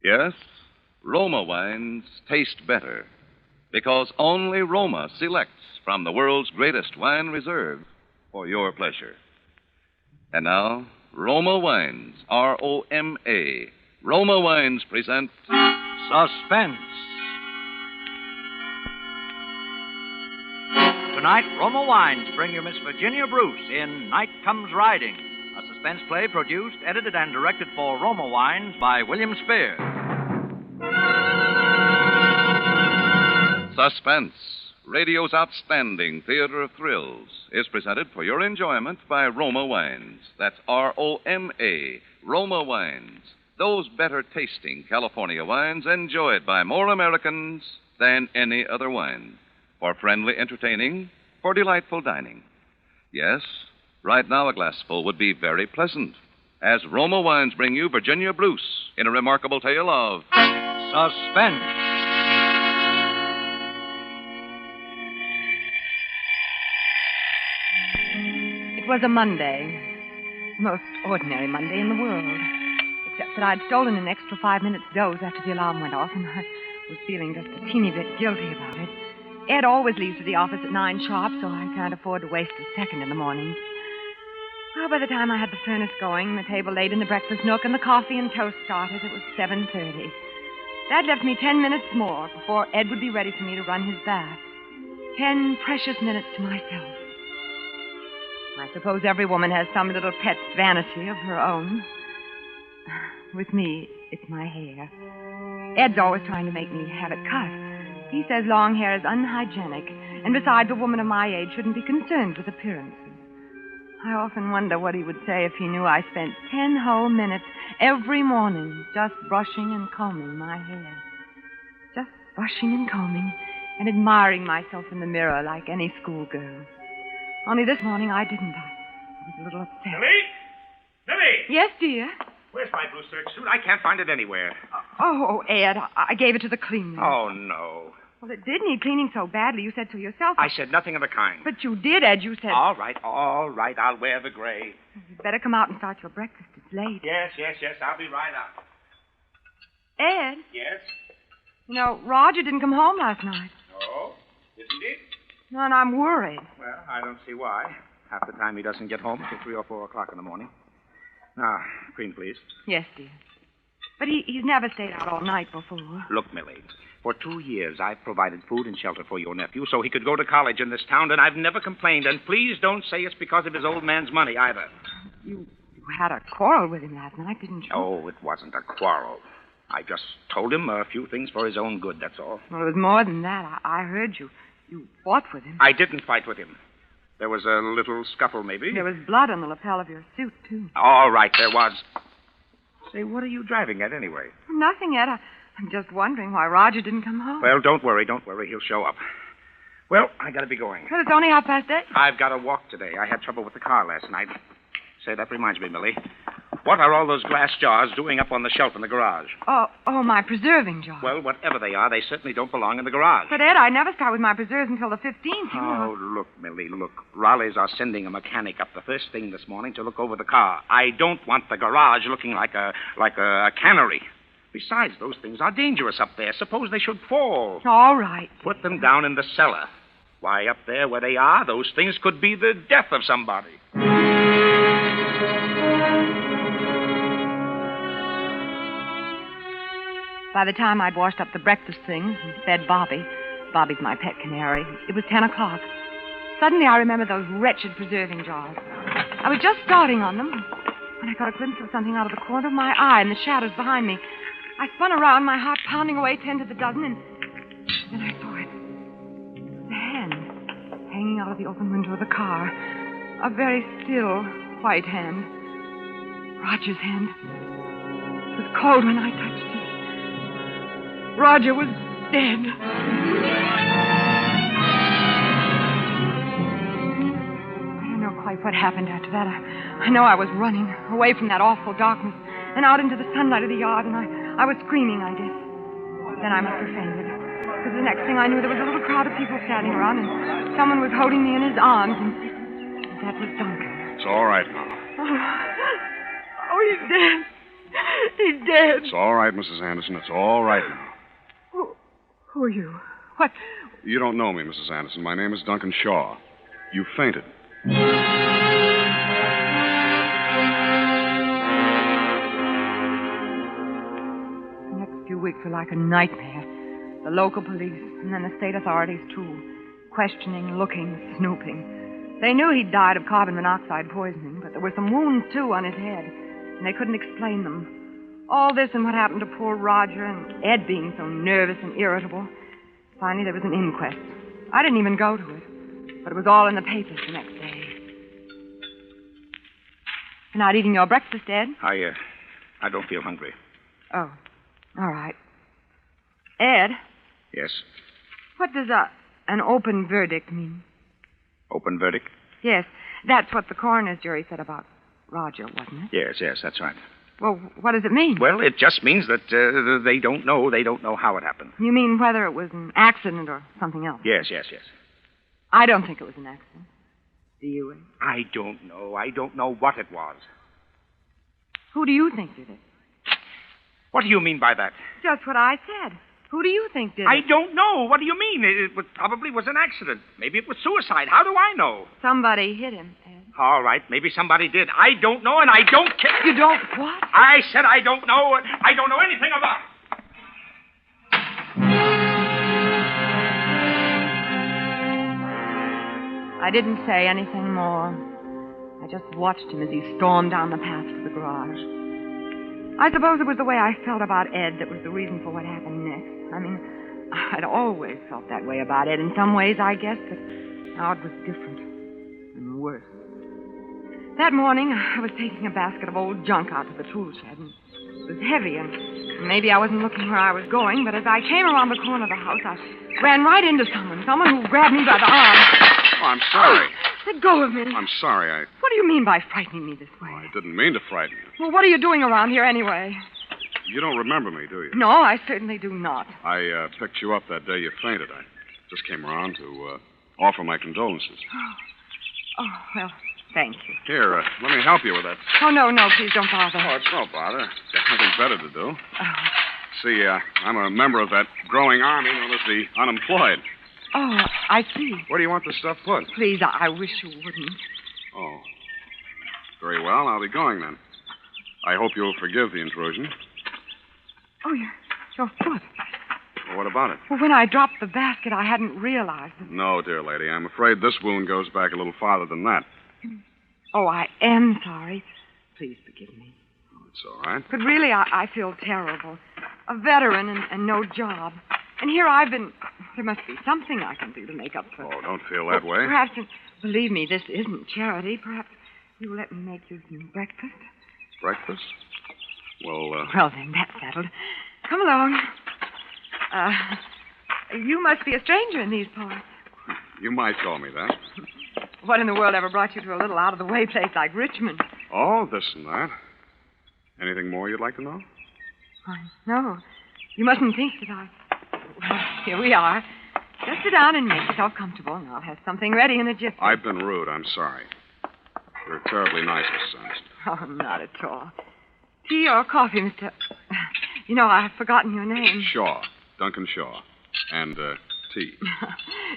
Yes, Roma wines taste better because only Roma selects from the world's greatest wine reserve for your pleasure. And now, Roma Wines, R-O-M-A. Roma Wines present Suspense. Tonight, Roma Wines bring you Miss Virginia Bruce in Night Comes Riding, a suspense play produced, edited, and directed for Roma Wines by William Spear. Suspense, radio's outstanding theater of thrills, is presented for your enjoyment by Roma Wines. That's R-O-M-A, Roma Wines. Those better-tasting California wines enjoyed by more Americans than any other wine. For friendly entertaining, for delightful dining. Yes, right now a glassful would be very pleasant, as Roma Wines bring you Virginia Bruce in a remarkable tale of Suspense. It was a Monday. The most ordinary Monday in the world. Except that I'd stolen an extra 5 minutes doze after the alarm went off, and I was feeling just a teeny bit guilty about it. Ed always leaves for the office at 9 sharp, so I can't afford to waste a second in the morning. Well, by the time I had the furnace going, the table laid in the breakfast nook, and the coffee and toast started, it was 7:30. That left me 10 minutes more before Ed would be ready for me to run his bath. 10 precious minutes to myself. I suppose every woman has some little pet vanity of her own. With me, it's my hair. Ed's always trying to make me have it cut. He says long hair is unhygienic, and besides, a woman of my age shouldn't be concerned with appearances. I often wonder what he would say if he knew I spent 10 whole minutes every morning just brushing and combing my hair. Just brushing and combing and admiring myself in the mirror like any schoolgirl. Only this morning I didn't. I was a little upset. Lily! Yes, dear? Where's my blue serge suit? I can't find it anywhere. Oh, Ed, I gave it to the cleaner. Oh, no. Well, it did need cleaning so badly, you said so yourself. I said nothing of the kind. But you did, Ed. You said... All right. I'll wear the gray. You'd better come out and start your breakfast. It's late. Yes. I'll be right up. Ed? Yes? You know, Roger didn't come home last night. Oh? Isn't he? No, and I'm worried. Well, I don't see why. Half the time he doesn't get home until 3 or 4 o'clock in the morning. Now, cream, please. Yes, dear. But he's never stayed out all night before. Look, Millie, for 2 years I've provided food and shelter for your nephew so he could go to college in this town, and I've never complained. And please don't say it's because of his old man's money either. You had a quarrel with him last night, didn't you? Oh, it wasn't a quarrel. I just told him a few things for his own good, that's all. Well, it was more than that. I heard you. You fought with him. I didn't fight with him. There was a little scuffle, maybe. There was blood on the lapel of your suit, too. All right, there was. Say, what are you driving at, anyway? Nothing yet. I'm just wondering why Roger didn't come home. Well, don't worry. He'll show up. Well, I gotta be going. Well, it's only 8:30. I've got to walk today. I had trouble with the car last night. Say, that reminds me, Millie. What are all those glass jars doing up on the shelf in the garage? Oh, my preserving jar. Well, whatever they are, they certainly don't belong in the garage. But, Ed, I never start with my preserves until the 15th. You know. Oh, look, Millie, look. Raleigh's are sending a mechanic up the first thing this morning to look over the car. I don't want the garage looking like a cannery. Besides, those things are dangerous up there. Suppose they should fall. All right. Put them down in the cellar. Why, up there where they are, those things could be the death of somebody. By the time I'd washed up the breakfast things and fed Bobby's my pet canary, it was 10 o'clock. Suddenly I remembered those wretched preserving jars. I was just starting on them when I got a glimpse of something out of the corner of my eye in the shadows behind me. I spun around, my heart pounding away 10 to the dozen, and then I saw it. The hand hanging out of the open window of the car. A very still, white hand. Roger's hand. It was cold when I touched it. Roger was dead. I don't know quite what happened after that. I know I was running away from that awful darkness and out into the sunlight of the yard, and I was screaming, I guess. Then I must have fainted. Because the next thing I knew, there was a little crowd of people standing around, and someone was holding me in his arms, and that was Duncan. It's all right now. Oh, he's dead. He's dead. It's all right, Mrs. Anderson. It's all right now. Who are you? What? You don't know me, Mrs. Anderson. My name is Duncan Shaw. You fainted. The next few weeks were like a nightmare. The local police, and then the state authorities, too. Questioning, looking, snooping. They knew he'd died of carbon monoxide poisoning, but there were some wounds, too, on his head, and they couldn't explain them. All this and what happened to poor Roger and Ed being so nervous and irritable. Finally, there was an inquest. I didn't even go to it, but it was all in the papers the next day. You're not eating your breakfast, Ed? I don't feel hungry. Oh, all right. Ed? Yes? What does an open verdict mean? Open verdict? Yes, that's what the coroner's jury said about Roger, wasn't it? Yes, that's right. Well, what does it mean? Well, it just means that they don't know. They don't know how it happened. You mean whether it was an accident or something else? Yes. I don't think it was an accident. Do you, Ed? I don't know. I don't know what it was. Who do you think did it? What do you mean by that? Just what I said. Who do you think did it? I don't know. What do you mean? It probably was an accident. Maybe it was suicide. How do I know? Somebody hit him, Ed. All right, maybe somebody did. I don't know, and I don't care. You don't what? I said I don't know, and I don't know anything about it. I didn't say anything more. I just watched him as he stormed down the path to the garage. I suppose it was the way I felt about Ed that was the reason for what happened next. I mean, I'd always felt that way about Ed in some ways, I guess, but now it was different and worse. That morning, I was taking a basket of old junk out to the tool shed, and it was heavy, and maybe I wasn't looking where I was going, but as I came around the corner of the house, I ran right into someone who grabbed me by the arm. Oh, I'm sorry. Let go of me. I'm sorry. What do you mean by frightening me this way? I didn't mean to frighten you. Well, what are you doing around here anyway? You don't remember me, do you? No, I certainly do not. I picked you up that day you fainted. I just came around to offer my condolences. Oh, well, thank you. Here, let me help you with that. Oh, no, please don't bother. Oh, it's no bother. Got nothing better to do. Oh. See, I'm a member of that growing army known as the unemployed. Oh, I see. Where do you want the stuff put? Please, I wish you wouldn't. Oh. Very well, I'll be going then. I hope you'll forgive the intrusion. Oh, your foot. Well, what about it? Well, when I dropped the basket, I hadn't realized it. No, dear lady. I'm afraid this wound goes back a little farther than that. Oh, I am sorry. Please forgive me. Oh, it's all right. But really, I feel terrible. A veteran and no job. And here I've been... There must be something I can do to make up for... Oh, don't feel that way. Perhaps... Believe me, this isn't charity. Perhaps you'll let me make you some breakfast. Breakfast? Well, Well, then, that's settled. Come along. You must be a stranger in these parts. You might call me that. What in the world ever brought you to a little out-of-the-way place like Richmond? Oh, this and that. Anything more you'd like to know? No. You mustn't think that I... Well, here we are. Just sit down and make yourself comfortable, and I'll have something ready in a jiffy. I've been rude. I'm sorry. You're terribly nice, Mrs. Anderson. Oh, not at all. Tea or coffee, Mr... You know, I've forgotten your name. Shaw. Duncan Shaw. And, tea.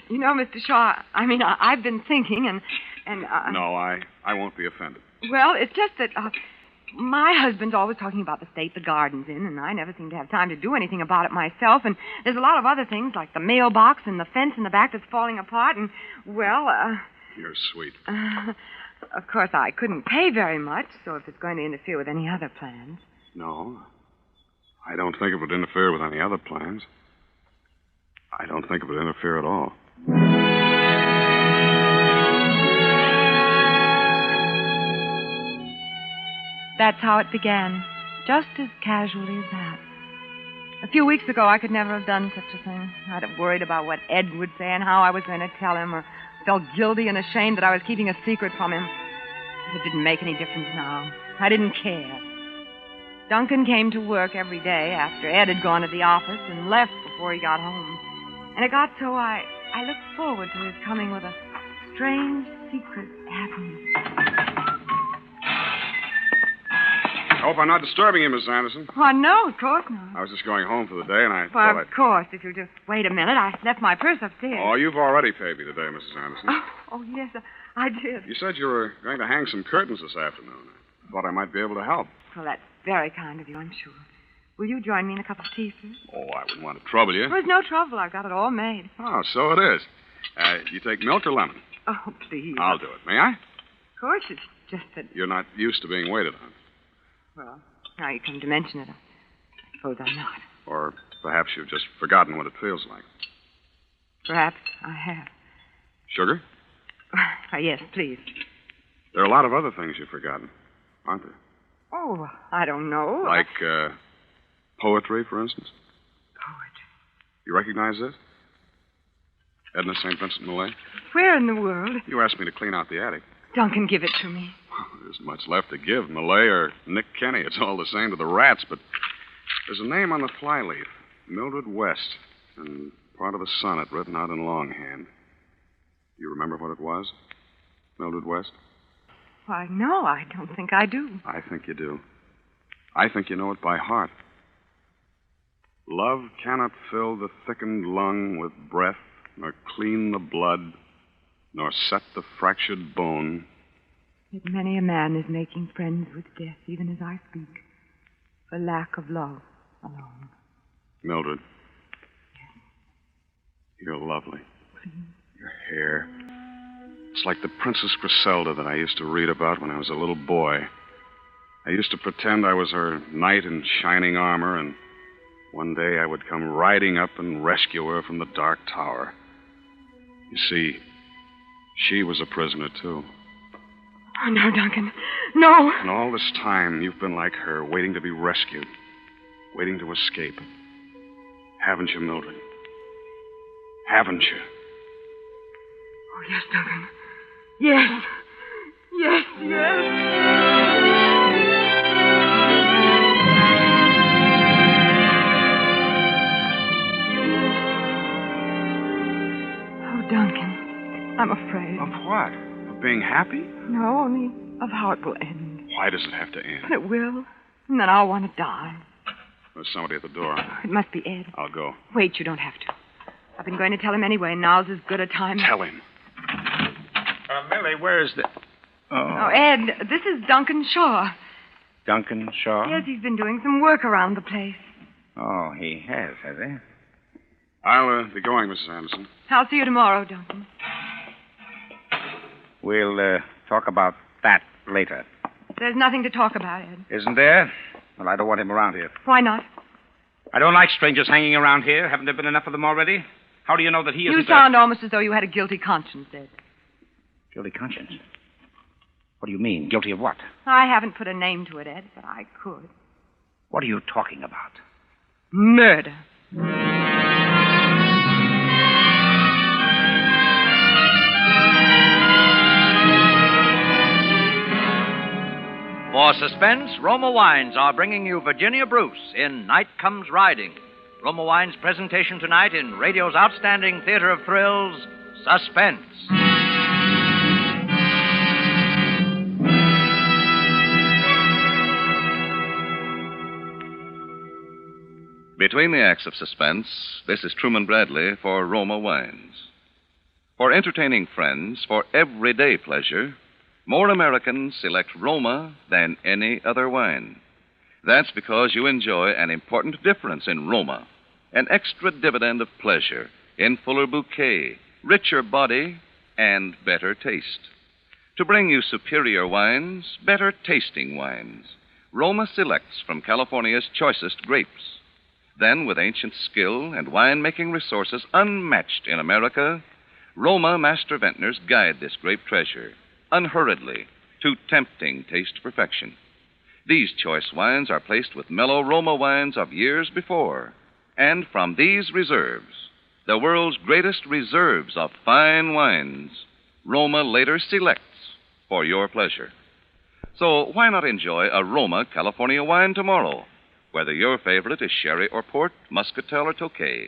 You know, Mr. Shaw, I've been thinking, and No, I won't be offended. Well, it's just that, my husband's always talking about the state the garden's in, and I never seem to have time to do anything about it myself, and there's a lot of other things, like the mailbox and the fence in the back that's falling apart, and, well, You're sweet. Of course, I couldn't pay very much, so if it's going to interfere with any other plans... No, I don't think it would interfere with any other plans. I don't think it would interfere at all. That's how it began, just as casually as that. A few weeks ago, I could never have done such a thing. I'd have worried about what Ed would say and how I was going to tell him, or felt guilty and ashamed that I was keeping a secret from him. It didn't make any difference now. I didn't care. Duncan came to work every day after Ed had gone to the office and left before he got home. And it got so I looked forward to his coming with a strange, secret happiness. hope I'm not disturbing you, Miss Anderson. Why, no, of course not. I was just going home for the day, and I Well, thought of course, if you'll just wait a minute. I left my purse upstairs. Oh, you've already paid me today, Mrs. Anderson. Oh, yes, I did. You said you were going to hang some curtains this afternoon. I thought I might be able to help. Well, that's very kind of you, I'm sure. Will you join me in a cup of tea, sir? Oh, I wouldn't want to trouble you. There's no trouble. I've got it all made. Oh, so it is. You take milk or lemon? Oh, please. I'll do it. May I? Of course, it's just that... You're not used to being waited on. Well, now you come to mention it, I suppose I'm not. Or perhaps you've just forgotten what it feels like. Perhaps I have. Sugar? Yes, please. There are a lot of other things you've forgotten, aren't there? Oh, I don't know. Like, poetry, for instance? Poetry. You recognize this? Edna St. Vincent Millay? Where in the world? You asked me to clean out the attic. Duncan, give it to me. There isn't much left to give. Millay or Nick Kenny. It's all the same to the rats, but there's a name on the flyleaf. Mildred West. And part of a sonnet written out in longhand. You remember what it was? Mildred West? Why, no, I don't think I do. I think you do. I think you know it by heart. Love cannot fill the thickened lung with breath, nor clean the blood, nor set the fractured bone. Yet many a man is making friends with death, even as I speak, for lack of love alone. Mildred. Yes. You're lovely. Please. Your hair. It's like the Princess Griselda that I used to read about when I was a little boy. I used to pretend I was her knight in shining armor, and one day I would come riding up and rescue her from the dark tower. You see, she was a prisoner, too. Oh, no, Duncan. No. And all this time, you've been like her, waiting to be rescued, waiting to escape. Haven't you, Mildred? Haven't you? Oh, yes, Duncan. Yes. Yes, yes. Oh, Duncan, I'm afraid. Of what? Of being happy? No, only of how it will end. Why does it have to end? It will. And then I'll want to die. There's somebody at the door. It must be Ed. I'll go. Wait, you don't have to. I've been going to tell him anyway. Now's as good a time. Tell him. Millie, where's the... Oh, Ed, this is Duncan Shaw. Duncan Shaw? Yes, he's been doing some work around the place. Oh, he has he? I'll be going, Mrs. Anderson. I'll see you tomorrow, Duncan. We'll talk about that later. There's nothing to talk about, Ed. Isn't there? Well, I don't want him around here. Why not? I don't like strangers hanging around here. Haven't there been enough of them already? How do you know that he isn't... You sound almost as though you had a guilty conscience, Ed. Guilty conscience? What do you mean? Guilty of what? I haven't put a name to it, Ed, but I could. What are you talking about? Murder. For Suspense, Roma Wines are bringing you Virginia Bruce in Night Comes Riding. Roma Wines' presentation tonight in radio's outstanding theater of thrills, Suspense. Between the acts of Suspense, this is Truman Bradley for Roma Wines. For entertaining friends, for everyday pleasure, more Americans select Roma than any other wine. That's because you enjoy an important difference in Roma, an extra dividend of pleasure in fuller bouquet, richer body, and better taste. To bring you superior wines, better tasting wines, Roma selects from California's choicest grapes. Then, with ancient skill and wine-making resources unmatched in America, Roma master vintners guide this grape treasure, unhurriedly, to tempting taste perfection. These choice wines are placed with mellow Roma wines of years before, and from these reserves, the world's greatest reserves of fine wines, Roma later selects for your pleasure. So why not enjoy a Roma California wine tomorrow? Whether your favorite is sherry or port, muscatel or tokay,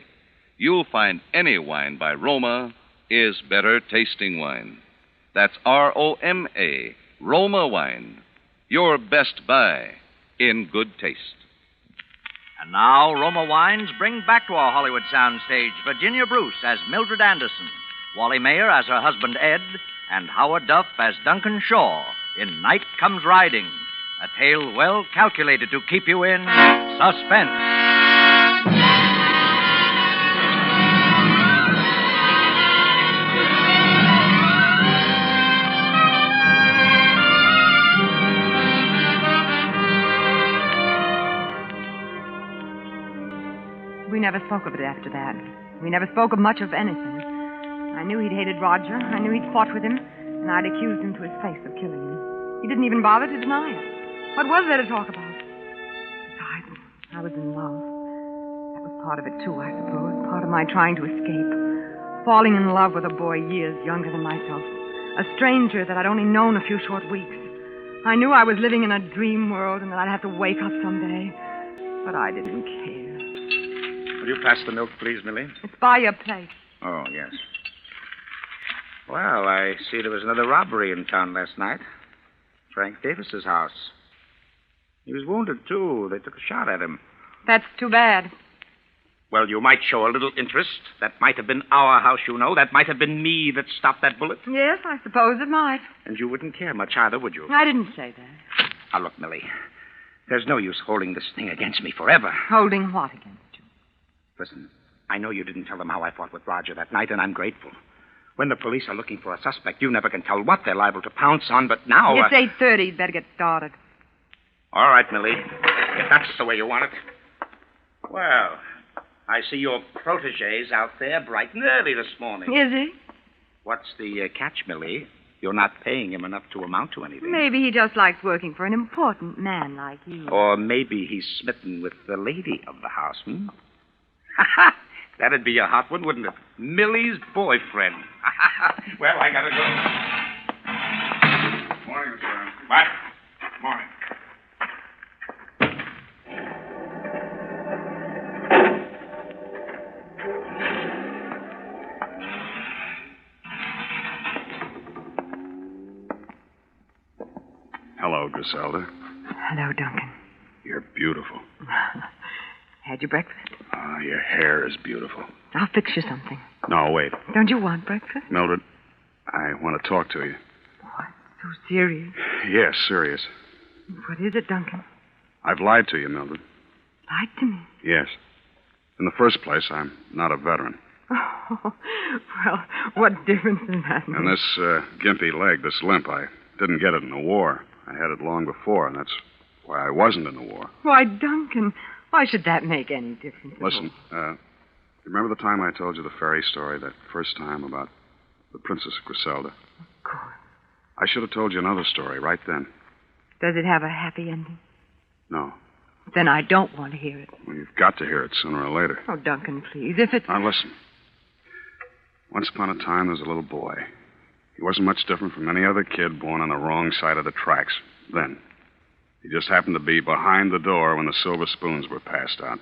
you'll find any wine by Roma is better tasting wine. That's Roma, Roma wine. Your best buy in good taste. And now, Roma Wines bring back to our Hollywood soundstage Virginia Bruce as Mildred Anderson, Wally Mayer as her husband Ed, and Howard Duff as Duncan Shaw in Night Comes Riding, a tale well calculated to keep you in suspense. We never spoke of it after that. We never spoke of much of anything. I knew he'd hated Roger. I knew he'd fought with him. And I'd accused him to his face of killing him. He didn't even bother to deny it. What was there to talk about? Besides, I was in love. That was part of it, too, I suppose. Part of my trying to escape. Falling in love with a boy years younger than myself. A stranger that I'd only known a few short weeks. I knew I was living in a dream world and that I'd have to wake up someday. But I didn't care. Will you pass the milk, please, Millie? It's by your place. Oh, yes. Well, I see there was another robbery in town last night. Frank Davis's house. He was wounded, too. They took a shot at him. That's too bad. Well, you might show a little interest. That might have been our house, you know. That might have been me that stopped that bullet. Yes, I suppose it might. And you wouldn't care much either, would you? I didn't say that. Now, look, Millie. There's no use holding this thing against me forever. Holding what against you? Listen, I know you didn't tell them how I fought with Roger that night, and I'm grateful. When the police are looking for a suspect, you never can tell what they're liable to pounce on, but now... It's 8:30. You'd better get started. All right, Millie. If that's the way you want it. Well, I see your protege's out there bright and early this morning. Is he? What's the catch, Millie? You're not paying him enough to amount to anything. Maybe he just likes working for an important man like you. Or maybe he's smitten with the lady of the house, hmm? That'd be a hot one, wouldn't it? Millie's boyfriend. Well, I gotta go. Morning, sir. What? Morning. Hello, Griselda. Hello, Duncan. You're beautiful. Had your breakfast? Your hair is beautiful. I'll fix you something. No, wait. Don't you want breakfast? Mildred, I want to talk to you. What? So serious? Yes, serious. What is it, Duncan? I've lied to you, Mildred. Lied to me? Yes. In the first place, I'm not a veteran. Oh, well, what difference does that make? And this gimpy leg, this limp, I didn't get it in the war. I had it long before, and that's why I wasn't in the war. Why, Duncan, why should that make any difference? Listen, remember the time I told you the fairy story, that first time about the Princess Griselda? Of course. I should have told you another story right then. Does it have a happy ending? No. Then I don't want to hear it. Well, you've got to hear it sooner or later. Oh, Duncan, please, if it's... Now, listen. Once upon a time, there was a little boy. He wasn't much different from any other kid born on the wrong side of the tracks. Then, he just happened to be behind the door when the silver spoons were passed out.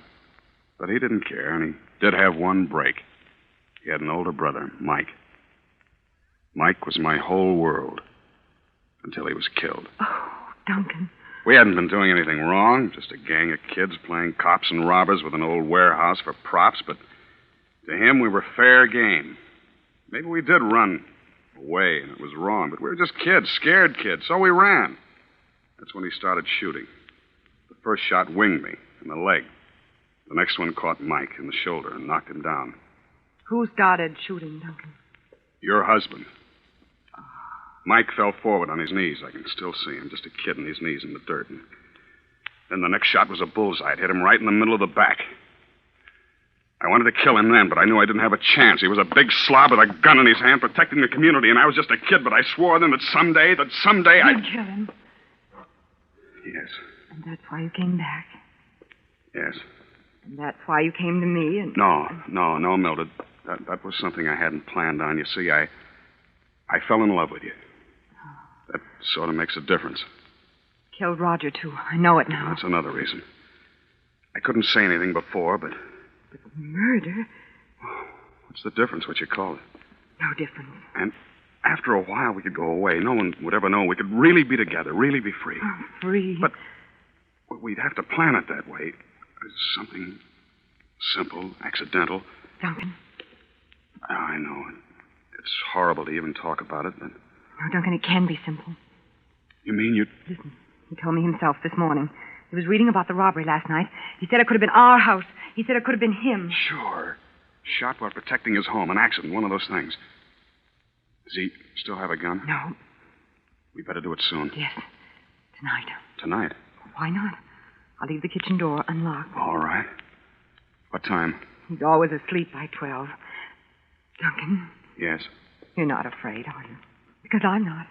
But he didn't care, and he did have one break. He had an older brother, Mike. Mike was my whole world until he was killed. Oh, Duncan. We hadn't been doing anything wrong, just a gang of kids playing cops and robbers with an old warehouse for props, but to him we were fair game. Maybe we did run away, and it was wrong, but we were just kids, scared kids, so we ran. That's when he started shooting. The first shot winged me in the leg. The next one caught Mike in the shoulder and knocked him down. Who started shooting, Duncan? Your husband. Mike fell forward on his knees. I can still see him, just a kid on his knees in the dirt. And then the next shot was a bullseye. It hit him right in the middle of the back. I wanted to kill him then, but I knew I didn't have a chance. He was a big slob with a gun in his hand protecting the community, and I was just a kid, but I swore then that someday You'd kill him. Yes. And that's why you came back. Yes. And that's why you came to me and... No, Mildred. That was something I hadn't planned on. You see, I fell in love with you. That sort of makes a difference. Killed Roger, too. I know it now. That's another reason. I couldn't say anything before, but... But murder? What's the difference, what you call it? No difference. And after a while, we could go away. No one would ever know. We could really be together, really be free. Oh, free? But Well, we'd have to plan it that way. Something simple, accidental. Duncan. I know. It's horrible to even talk about it, but... No, Duncan, it can be simple. You mean you... Listen, he told me himself this morning. He was reading about the robbery last night. He said it could have been our house. He said it could have been him. Sure. Shot while protecting his home. An accident, one of those things. Does he still have a gun? No. We better do it soon. Yes. Tonight. Tonight? Why not? I'll leave the kitchen door unlocked. All right. What time? He's always asleep by 12. Duncan. Yes? You're not afraid, are you? Because I'm not.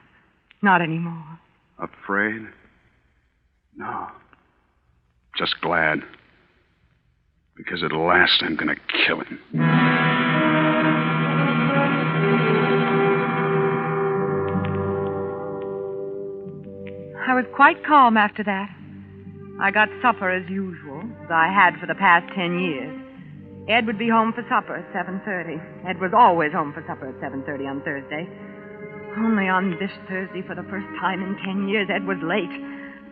Not anymore. Afraid? No. Just glad. Because at last I'm going to kill him. I was quite calm after that. I got supper as usual, as I had for the past 10 years. Ed would be home for supper at 7:30. Ed was always home for supper at 7:30 on Thursday. Only on this Thursday, for the first time in 10 years, Ed was late.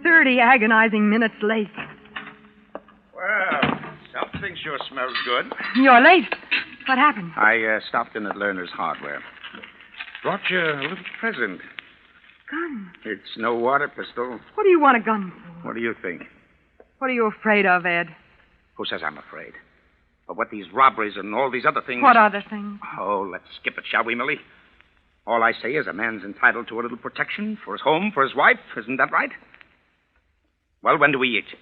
30 agonizing minutes late. Well, something sure smells good. You're late. What happened? I stopped in at Lerner's Hardware. Brought you a little present. Gun? It's no water pistol. What do you want a gun for? What do you think? What are you afraid of, Ed? Who says I'm afraid? But what these robberies and all these other things... What other things? Oh, let's skip it, shall we, Millie? All I say is a man's entitled to a little protection for his home, for his wife. Isn't that right? Well, when do we eat?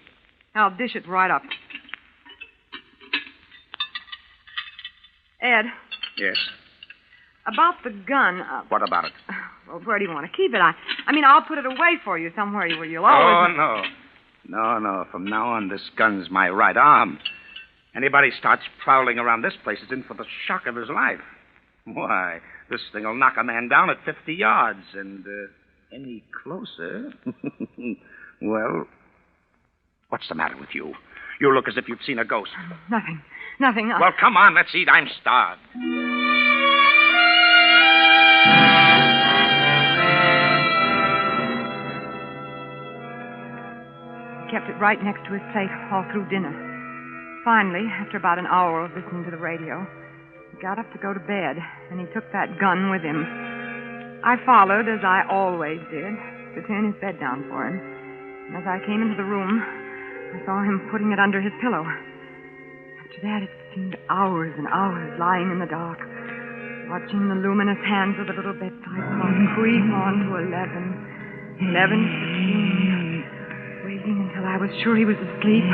I'll dish it right up. Ed. Yes? About the gun... What about it? Well, where do you want to keep it? I'll put it away for you somewhere where you'll always... Oh, no. No. From now on, this gun's my right arm. Anybody starts prowling around this place is in for the shock of his life. Why, this thing will knock a man down at 50 yards. And any closer... Well, what's the matter with you? You look as if you've seen a ghost. Nothing. Well, come on, let's eat. I'm starved. He kept it right next to his plate all through dinner. Finally, after about an hour of listening to the radio, he got up to go to bed, and he took that gun with him. I followed, as I always did, to turn his bed down for him. And as I came into the room, I saw him putting it under his pillow. After that, it seemed hours and hours lying in the dark, watching the luminous hands of the little bedside clock creep on to 11, 11:15, waiting until I was sure he was asleep.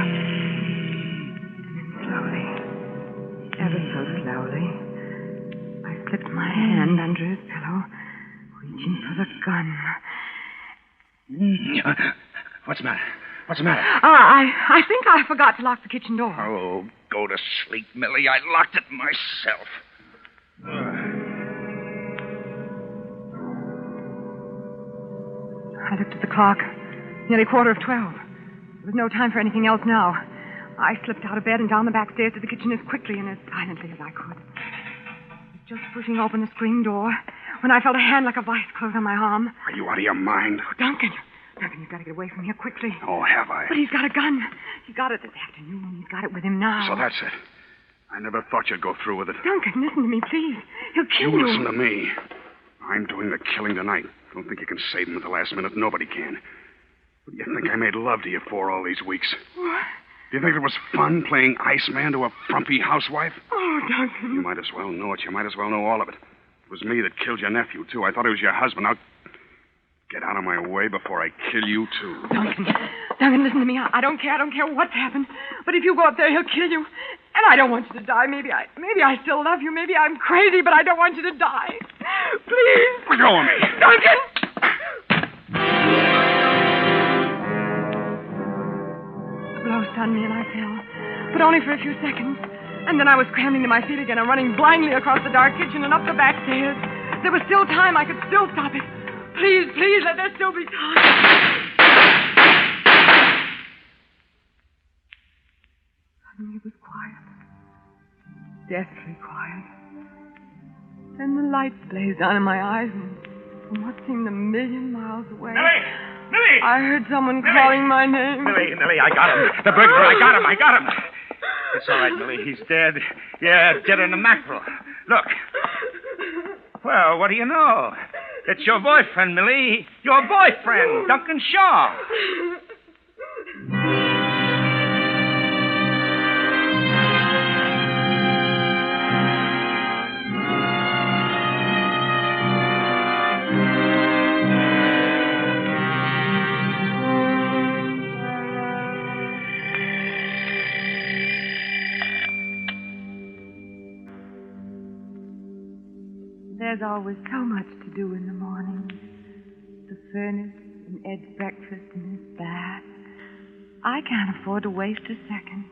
Ever so slowly, I slipped my hand under his pillow, reaching for the gun. What's the matter? What's the matter? I think I forgot to lock the kitchen door. Oh, go to sleep, Millie. I locked it myself. I looked at the clock. Nearly 11:15. There was no time for anything else now. I slipped out of bed and down the back stairs to the kitchen as quickly and as silently as I could. I was just pushing open the screen door when I felt a hand like a vice close on my arm. Are you out of your mind? Oh, Duncan, you've got to get away from here quickly. Oh, have I? But he's got a gun. He got it this afternoon. He's got it with him now. So that's it. I never thought you'd go through with it. Duncan, listen to me, please. He'll kill you. You listen to me. I'm doing the killing tonight. Don't think you can save him at the last minute. Nobody can. What do you think I made love to you for all these weeks? What? Do you think it was fun playing Iceman to a frumpy housewife? Oh, Duncan. You might as well know it. You might as well know all of it. It was me that killed your nephew, too. I thought he was your husband. Now, get out of my way before I kill you, too. Duncan, listen to me. I don't care. I don't care what's happened. But if you go up there, he'll kill you. And I don't want you to die. Maybe I still love you. Maybe I'm crazy, but I don't want you to die. Please. Let go of me. Duncan! The blow stunned me and I fell. But only for a few seconds. And then I was scrambling to my feet again and running blindly across the dark kitchen and up the back stairs. There was still time. I could still stop it. Please, let there still be time. Suddenly it was quiet. Deathly quiet. Then the lights blazed on in my eyes, and from what seemed a million miles away... Millie! Millie! I heard someone calling my name. Millie, I got him. The burglar, I got him. It's all right, Millie. He's dead. Yeah, dead in the mackerel. Look. Well, what do you know? It's your boyfriend, Millie. Your boyfriend, Duncan Shaw. There's always so much to do in the morning. The furnace and Ed's breakfast and his bath. I can't afford to waste a second.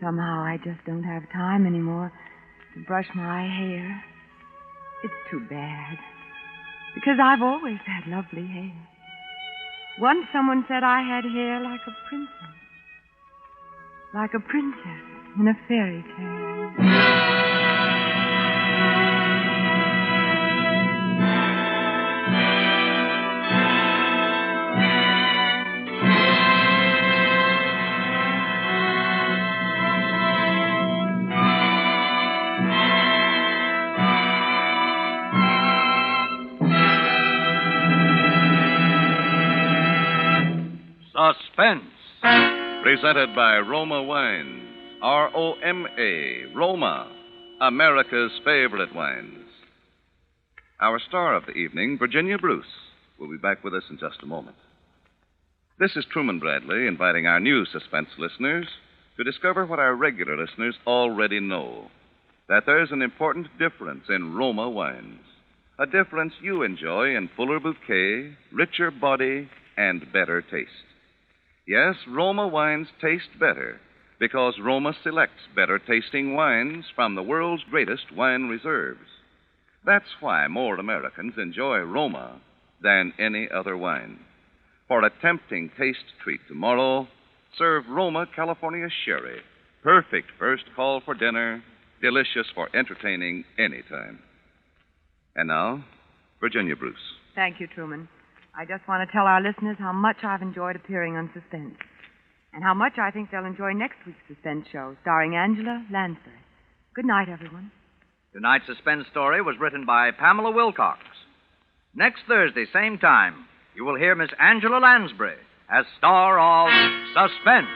Somehow I just don't have time anymore to brush my hair. It's too bad. Because I've always had lovely hair. Once someone said I had hair like a princess. Like a princess in a fairy tale. Suspense. Presented by Roma Wines. R-O-M-A. Roma. America's favorite wines. Our star of the evening, Virginia Bruce, will be back with us in just a moment. This is Truman Bradley inviting our new Suspense listeners to discover what our regular listeners already know. That there's an important difference in Roma wines. A difference you enjoy in fuller bouquet, richer body, and better taste. Yes, Roma wines taste better because Roma selects better tasting wines from the world's greatest wine reserves. That's why more Americans enjoy Roma than any other wine. For a tempting taste treat tomorrow, serve Roma California Sherry. Perfect first call for dinner, delicious for entertaining any time. And now, Virginia Bruce. Thank you, Truman. I just want to tell our listeners how much I've enjoyed appearing on Suspense. And how much I think they'll enjoy next week's Suspense show, starring Angela Lansbury. Good night, everyone. Tonight's Suspense story was written by Pamela Wilcox. Next Thursday, same time, you will hear Miss Angela Lansbury as star of Suspense.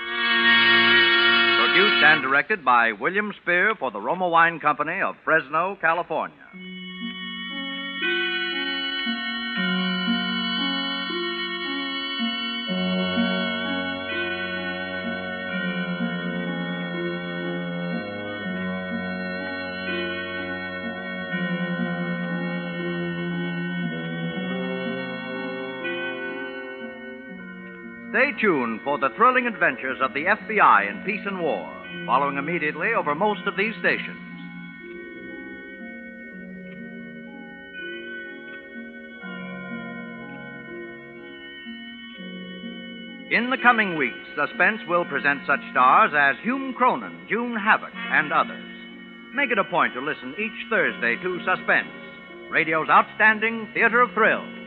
Produced and directed by William Spear for the Roma Wine Company of Fresno, California. Stay tuned for the thrilling adventures of the FBI in Peace and War, following immediately over most of these stations. In the coming weeks, Suspense will present such stars as Hume Cronin, June Havoc, and others. Make it a point to listen each Thursday to Suspense, radio's outstanding theater of thrills.